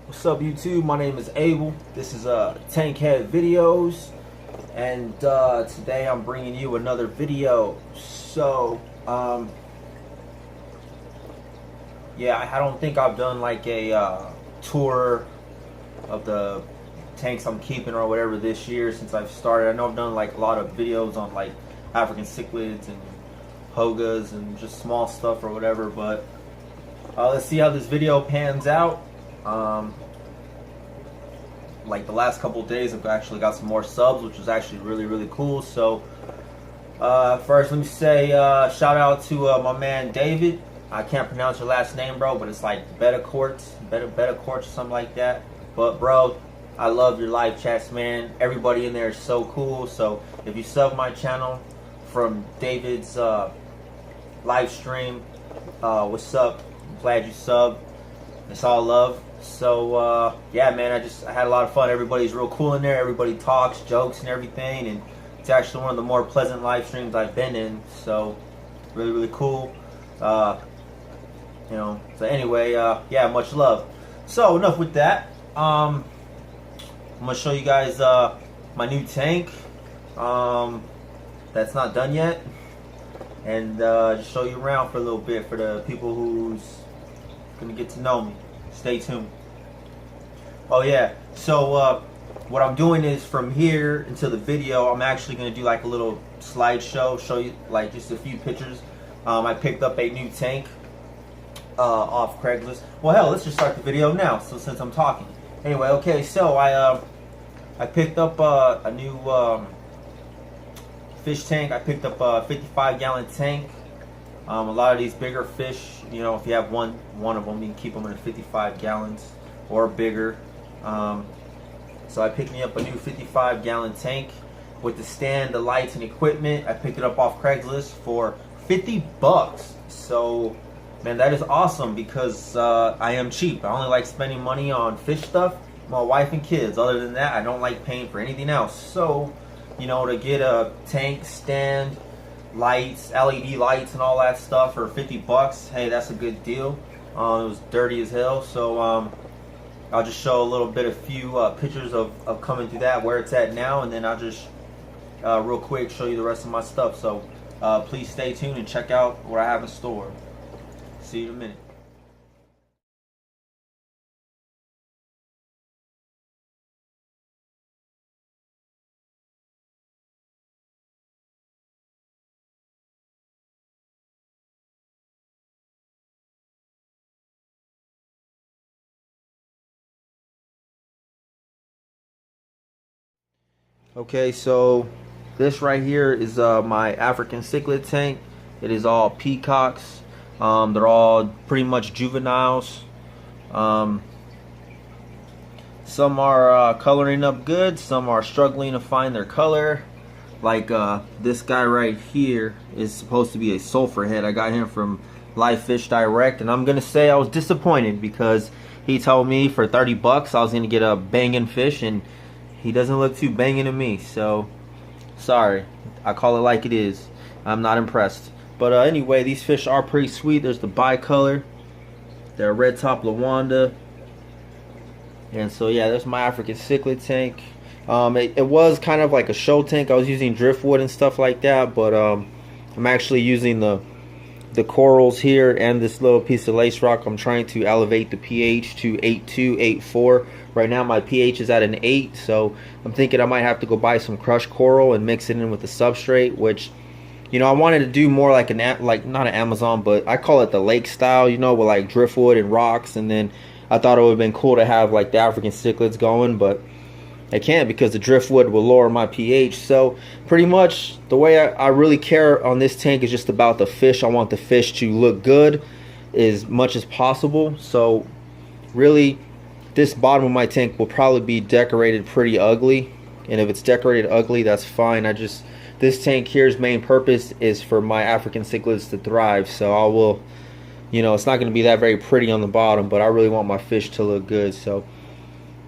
What's up, YouTube? My name is Abel. This is Tankhead Videos, and today I'm bringing you another video. So, yeah, I don't think I've done like a tour of the tanks I'm keeping or whatever this year since I've started. I know I've done like a lot of videos on like African cichlids and Hogas and just small stuff or whatever, but let's see how this video pans out. Like the last couple days I've actually got some more subs, which is actually really cool. So first let me say shout out to my man David. I can't pronounce your last name, bro, but it's like Betancourt or something like that. But bro, I love your live chats, man. Everybody in there is so cool. So if you sub my channel from David's live stream, what's up? I'm glad you sub. It's all love. So yeah, man, I had a lot of fun. Everybody's real cool in there. Everybody talks, jokes, and everything, and it's actually one of the more pleasant live streams I've been in. So really cool. You know. So anyway, yeah, much love. So enough with that. I'm gonna show you guys my new tank. That's not done yet, and just show you around for a little bit for the people who's gonna get to know me. Stay tuned. Oh yeah, so what I'm doing is from here until the video, I'm actually gonna do like a little slideshow, show you like just a few pictures. I picked up a new tank off Craigslist. Well, hell, let's just start the video now. So since I'm talking, anyway, okay. So I picked up a new fish tank. I picked up a 55-gallon tank. A lot of these bigger fish, you know, if you have one of them, you can keep them in 55 gallons or bigger. So I picked me up a new 55-gallon tank with the stand, the lights, and equipment. I picked it up off Craigslist for 50 bucks. So, man, that is awesome because I am cheap. I only like spending money on fish stuff, my wife and kids. Other than that, I don't like paying for anything else. So, you know, to get a tank, stand, lights, LED lights, and all that stuff for 50 bucks, hey, that's a good deal. It was dirty as hell, so I'll just show a little bit, a few pictures of coming through that, where it's at now, and then I'll just real quick show you the rest of my stuff. So please stay tuned and check out what I have in store. See you in a minute. Okay, so this right here is my African cichlid tank. It is all peacocks. They're all pretty much juveniles. Some are coloring up good. Some are struggling to find their color. Like this guy right here is supposed to be a sulfur head. I got him from Live Fish Direct, and I'm gonna say I was disappointed because he told me for 30 bucks I was gonna get a banging fish, and he doesn't look too banging to me. So sorry, I call it like it is. I'm not impressed. But anyway, these fish are pretty sweet. There's the bicolor, they're red top Lawanda, and so yeah, there's my African cichlid tank. It was kind of like a show tank. I was using driftwood and stuff like that, but I'm actually using the corals here and this little piece of lace rock. I'm trying to elevate the pH to 8.2, 8.4. Right now my pH is at an 8, so I'm thinking I might have to go buy some crushed coral and mix it in with the substrate, which, you know, I wanted to do more like not an Amazon, but I call it the lake style, you know, with like driftwood and rocks. And then I thought it would have been cool to have like the African cichlids going, but I can't because the driftwood will lower my pH. So pretty much the way I really care on this tank is just about the fish. I want the fish to look good as much as possible. So really, this bottom of my tank will probably be decorated pretty ugly, and if it's decorated ugly, that's fine. This tank here's main purpose is for my African cichlids to thrive. So I will, you know, it's not going to be that very pretty on the bottom, but I really want my fish to look good. So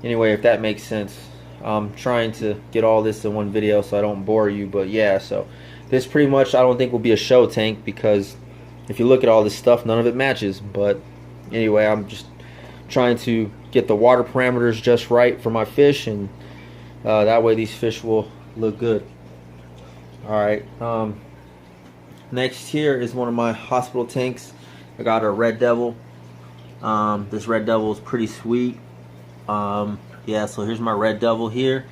anyway, if that makes sense, I'm trying to get all this in one video so I don't bore you. But yeah, so this pretty much I don't think will be a show tank because if you look at all this stuff, none of it matches. But anyway, I'm just trying to get the water parameters just right for my fish, and that way these fish will look good. Alright, next here is one of my hospital tanks. I got a Red Devil. This Red Devil is pretty sweet. Yeah, so here's my Red Devil here.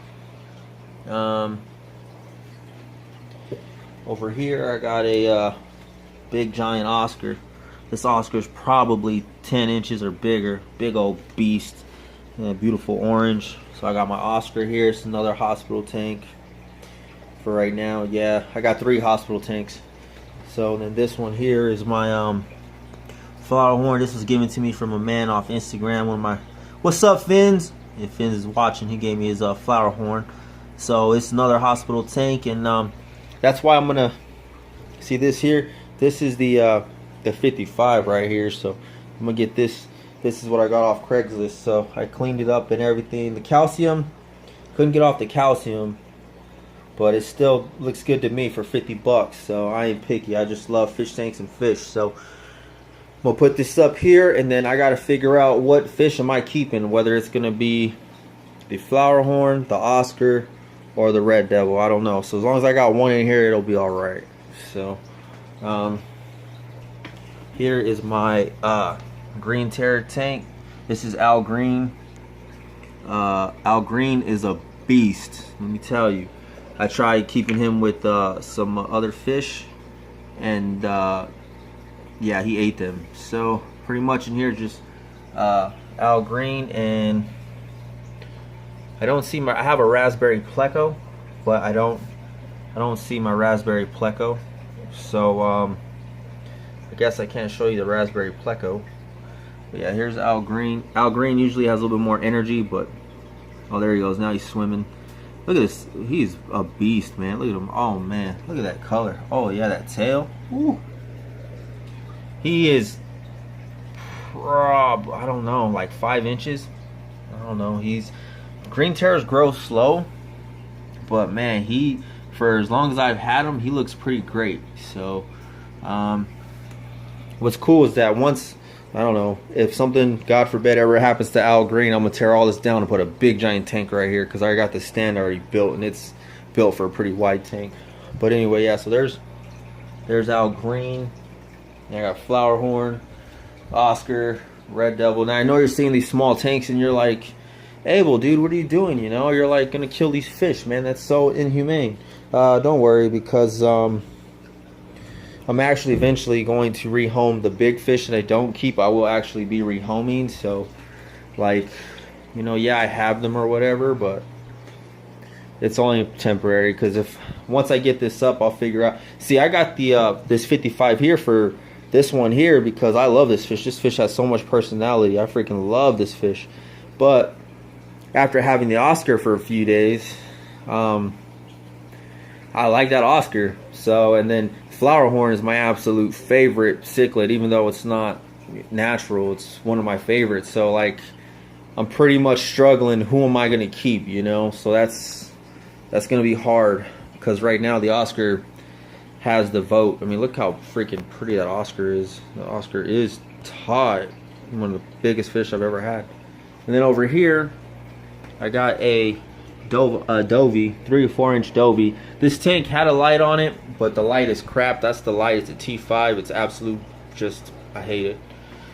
Over here I got a big giant Oscar. This Oscar is probably 10 inches or bigger. Big old beast. Yeah, beautiful orange. So I got my Oscar here. It's another hospital tank for right now. Yeah, I got 3 hospital tanks. So then this one here is my flower horn. This was given to me from a man off Instagram. One of my, what's up, Fins? If Fins is watching, he gave me his flower horn. So it's another hospital tank, and that's why I'm gonna see this here. This is the 55 right here. So I'm gonna get this. This is what I got off Craigslist. So I cleaned it up and everything. The calcium, couldn't get off the calcium, but it still looks good to me for 50 bucks. So I ain't picky. I just love fish tanks and fish. So I'm gonna put this up here, and then I gotta figure out what fish am I keeping, whether it's gonna be the flower horn, the Oscar, or the Red Devil. I don't know. So as long as I got one in here, it'll be all right. So here is my green terror tank. This is Al Green. Al Green is a beast, let me tell you. I tried keeping him with some other fish, and yeah, he ate them. So pretty much in here just Al Green, and I don't see my, I have a raspberry pleco, but I don't see my raspberry pleco. So I guess I can't show you the raspberry pleco. But yeah, here's Al Green. Al Green usually has a little bit more energy, but oh, there he goes. Now he's swimming. Look at this. He's a beast, man. Look at him. Oh man, look at that color. Oh yeah, that tail. Ooh. He is I don't know, like 5 inches. I don't know. He's green terrors grow slow, but man, he, for as long as I've had him, he looks pretty great. So what's cool is that once, I don't know, if something, God forbid, ever happens to Al Green, I'm gonna tear all this down and put a big giant tank right here, because I got the stand already built, and it's built for a pretty wide tank. But anyway, yeah, so there's Al Green. And I got flower horn, Oscar, Red Devil. Now I know you're seeing these small tanks and you're like, Abel, dude, what are you doing? You know, you're like gonna kill these fish, man. That's so inhumane. Don't worry, because I'm actually eventually going to rehome the big fish that I don't keep. I will actually be rehoming. So, like, you know, yeah, I have them or whatever, but it's only temporary, because if once I get this up, I'll figure out. See, I got the this 55 here for this one here because I love this fish. This fish has so much personality. I freaking love this fish. But after having the Oscar for a few days, I like that Oscar. So, and then flower horn is my absolute favorite cichlid, even though it's not natural. It's one of my favorites. So, like, I'm pretty much struggling. Who am I gonna keep? You know, so that's gonna be hard, because right now the Oscar has the vote. I mean, look how freaking pretty that Oscar is. The Oscar is taut. One of the biggest fish I've ever had. And then over here, I got a Dovey, 3 or 4 inch Dovey. This tank had a light on it, but the light is crap. That's the light. It's a T5. It's absolute, just, I hate it.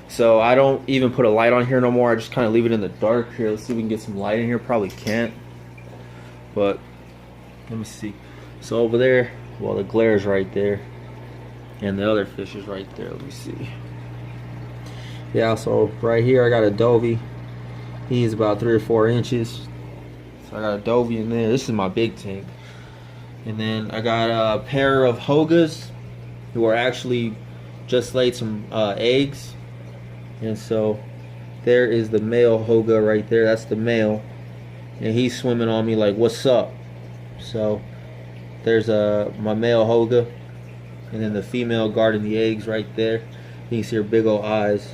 So I don't even put a light on here no more. I just kind of leave it in the dark. Here, let's see if we can get some light in here. Probably can't, but let me see. So over there, well, the glare is right there, and the other fish is right there. Let me see. Yeah, so right here I got a Dovey. He's about 3 or 4 inches. So I got a Dovey in there. This is my big tank. And then I got a pair of Hogas who are actually just laid some eggs. And so there is the male Hoga right there. That's the male. And he's swimming on me like, what's up? So there's my male Hoga, and then the female guarding the eggs right there. You can see her big old eyes.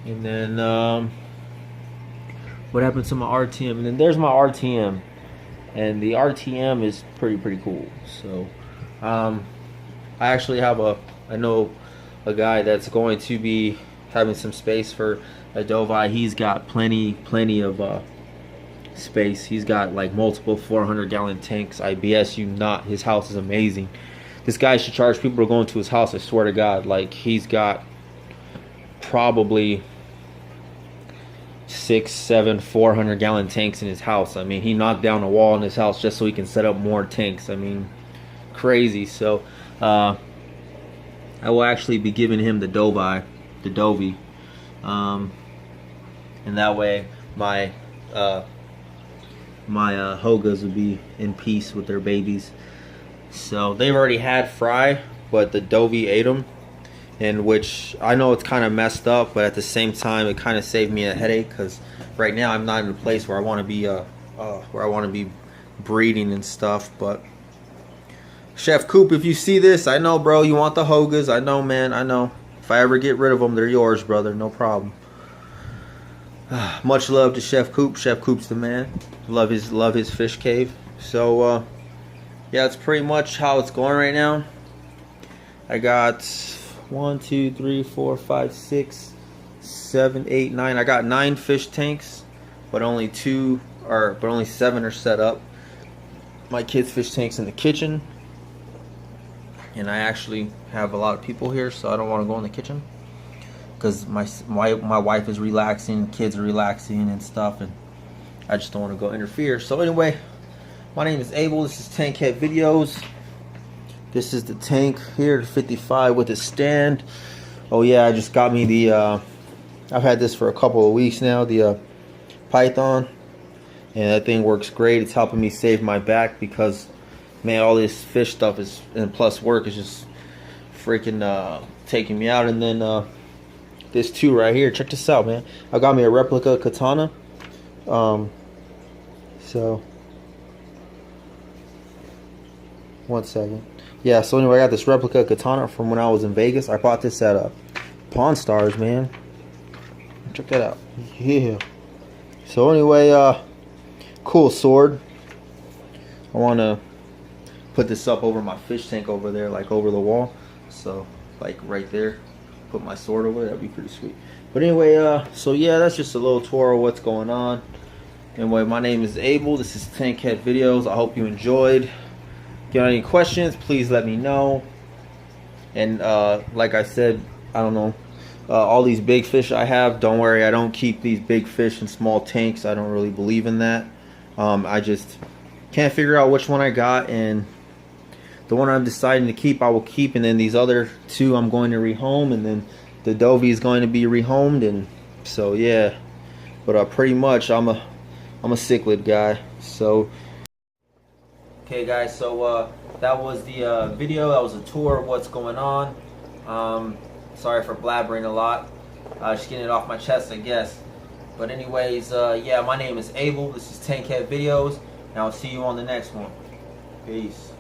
And then what happened to my RTM? And then there's my RTM, and the RTM is pretty cool. So I actually have I know a guy that's going to be having some space for a Dovi. He's got plenty of space. He's got like multiple 400-gallon tanks. I BS you not. His house is amazing. This guy should charge people to go into his house. I swear to God. Like, he's got probably 6, 7, 400-gallon tanks in his house. I mean, he knocked down a wall in his house just so he can set up more tanks. I mean, crazy. So I will actually be giving him the Dovi, and that way my Hogas will be in peace with their babies. So they've already had Fry, but the Dovi ate them, in which I know it's kind of messed up, but at the same time it kind of saved me a headache, because right now I'm not in a place where I want to be breeding and stuff. But Chef Coop, if you see this, I know, bro, you want the Hogas. I know, man. I know. If I ever get rid of them, they're yours, brother. No problem. Much love to Chef Coop. Chef Coop's the man. Love his fish cave. So yeah, that's pretty much how it's going right now. I got 1, 2, 3, 4, 5, 6, 7, 8, 9. I got 9 fish tanks, but only 7 are set up. My kids' fish tanks in the kitchen, and I actually have a lot of people here, so I don't want to go in the kitchen because my wife is relaxing, kids are relaxing and stuff, and I just don't want to go interfere. So anyway, my name is Abel. This is Tankhead Videos. This is the tank here, 55 with a stand. Oh yeah, I just got me the I've had this for a couple of weeks now, the Python, and that thing works great. It's helping me save my back because, man, all this fish stuff is, and plus work, is just freaking taking me out. And then this too right here, check this out, man. I got me a replica katana. So 1 second. Yeah, so anyway, I got this replica katana from when I was in Vegas. I bought this at Pawn Stars, man. Check that out. Yeah. So anyway, cool sword. I want to put this up over my fish tank over there, like over the wall. So, like right there, put my sword over there. That'd be pretty sweet. But anyway, so yeah, that's just a little tour of what's going on. Anyway, my name is Abel. This is Tankhead Videos. I hope you enjoyed. If you have any questions, please let me know. And like I said, I don't know, all these big fish I have, don't worry, I don't keep these big fish in small tanks. I don't really believe in that. I just can't figure out which one I got, and the one I'm deciding to keep, I will keep, and then these other 2 I'm going to rehome, and then the Dovi is going to be rehomed. And so yeah, but pretty much I'm a cichlid guy. So okay guys, so that was the video. That was a tour of what's going on. Sorry for blabbering a lot. Just getting it off my chest, I guess. But anyways, yeah, my name is Abel. This is Tankhead Videos, and I'll see you on the next one. Peace.